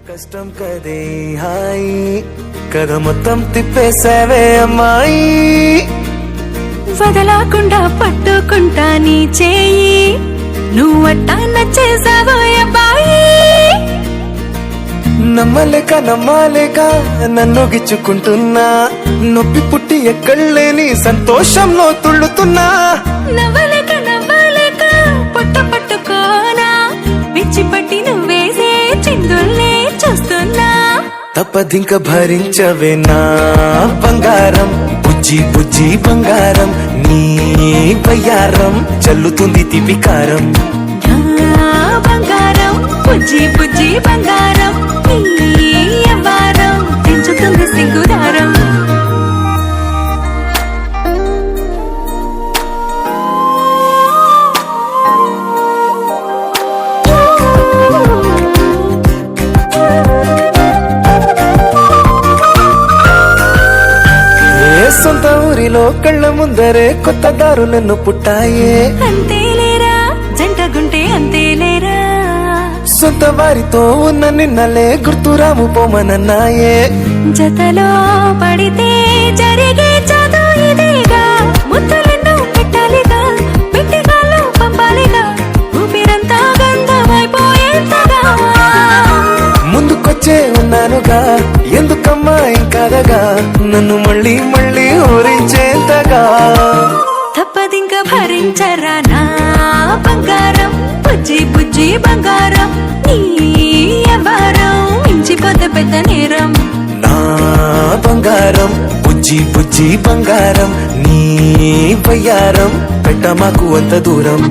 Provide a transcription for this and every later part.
కష్టం కదే హాయి కథ మొత్తం తిప్పేసావే అమ్మాయి వదలకుండా పట్టుకుంటా నీ చేయి నువ్వట్టా నచ్చేసావో అబ్బాయి నమ్మలేక నన్ను గిచ్చుకుంటున్నా నొప్పి పుట్టి ఎక్కడలేని సంతోషంలో తుళ్ళుతున్నా నవ్వలేక పొట్ట పట్టుకోనా విచ్చిపట్టి నువ్వేసే చిందుల్నే చూస్తున్నా తప్పదింక భరించవే నా బంగారం బుజ్జి బుజ్జి బంగారం నీ బయ్యారం చల్లుతుంది తిపికారం బంగారం బుజ్జి బుజ్జి బంగారం నీ అవ్వారం పెంచుతుంది సింగుదారం సొంత ఊరిలో కళ్ళ ముందరే కొత్త దారులను పుట్టాయే అంతేలేరా జంటగుంటే అంతేలేరా సొంత వారితో ఉన్న నిన్నలే గుర్తురాము పోమనన్నాయే జతలో పడితే జరిగే చదువు ఇదేగా ముద్దలెన్నో పెట్టాలిగా పెట్టిగాల్లో పంపాలిగా ఊపిరంతా గంధమైపోయేంతగా ముందుకొచ్చే ఉన్నానుగా ఎందుకమ్మా ఇంకాదగా నన్ను మళ్ళీ మళ్ళీ ఊరించేంతగా తప్పదింక భరించరా నా బంగారం బుజ్జి బుజ్జి బంగారం నీ అవ్వారం మించిపోతే పెద్ద నేరం నా బంగారం బుజ్జి బుజ్జి బంగారం నీ బయ్యారం పెట్ట మాకు అంత దూరం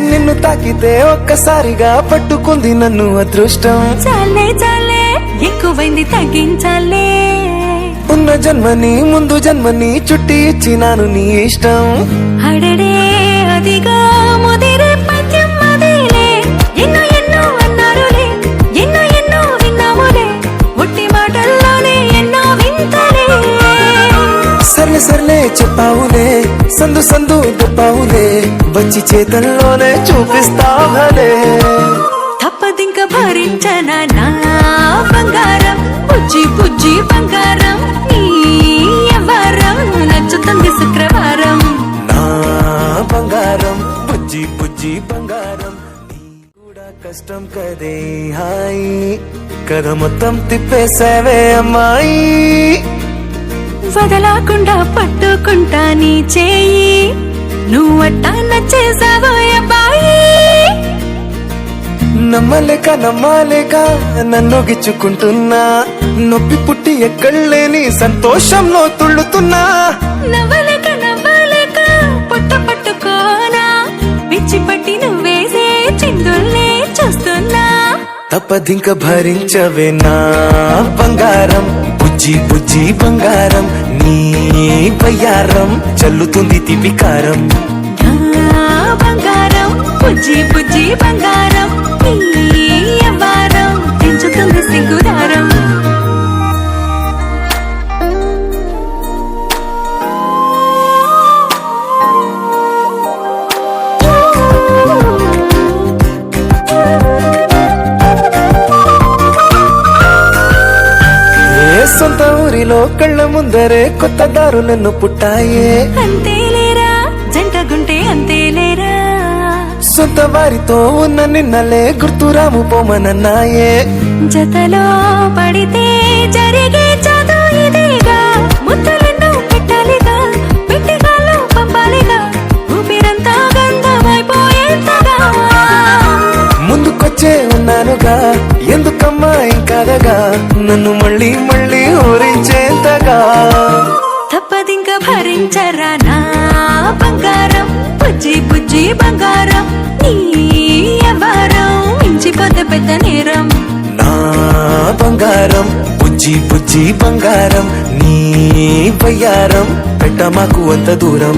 నిన్ను తాకితే ఒక్కసారిగా పట్టుకుంది నన్ను అదృష్టం చాలే చాలే ఎక్కువైంది తగ్గించాలే ఉన్న జన్మని ముందు జన్మని చుట్టి ఇచ్చినాను నీ ఇష్టం అడడే అదిగా ముదిరే పద్యం అదేలే ఎన్నో ఎన్నో అన్నారులే ఎన్నో విన్నాములే ఒట్టి మాటల్లోనే ఎన్నో వింతలే సర్లే చెప్పావులే సందు చెప్పావులే వచ్చి చేతల్లోనే చూపిస్తావలే తప్పదింక భరించనా నా బంగారం బుజ్జి బుజ్జి బంగారం నీ అవ్వారం నచ్చుతుంది శుక్రవారం నా బంగారం బుజ్జి బుజ్జి బంగారం నీ కూడా కష్టం కదే హాయి కథ మొత్తం తిప్పేసావే అమ్మాయి వదలకుండా పట్టుకుంటా నీ చేయి నువ్వట్టా నచ్చేసావో అబ్బాయి నమ్మలేక నన్ను గిచ్చుకుంటున్నా నొప్పి పుట్టి ఎక్కడలేని సంతోషంలో తుళ్ళుతున్నా నవ్వలేక పొట్ట పట్టుకోనా విచ్చిపట్టి నువ్వేసే చిందుల్నే చూస్తున్నా తప్పదింక భరించవే నా బంగారం బుజ్జి బుజ్జి బంగారం నీ బయ్యారం చల్లుతుంది తిపికారం బంగారం బుజ్జి బుజ్జి బంగారం నీ అవ్వారం పెంచుతుంది సింగుదారం సొంత ఊరిలో కళ్ళ ముందరే కొత్త దారులను పుట్టాయే అంతేలేరా జంటగుంటే అంతేలేరా సొంత వారితో ఉన్న నిన్నలే గుర్తురాము పోమనన్నాయే జతలో పడితే జరిగే చదువు ఇదేగా ముద్దలెన్నో పెట్టాలిగా పెట్టిగాల్లో పంపాలిగా ఊపిరంతా గంధమైపోయేంతగా ముందుకొచ్చే ఉన్నానుగా ఎందుకమ్మా ఇంకాదగా నన్ను మళ్ళీ మళ్ళీ ఊరించేంతగా తప్పదింక భరించరా నా బంగారం బుజ్జి బుజ్జి బంగారం నీ అవ్వారం మించిపోతే పెద్ద నేరం. నా బంగారం బుజ్జి బుజ్జి బంగారం నీ బయ్యారం పెట్ట మాకు అంత దూరం.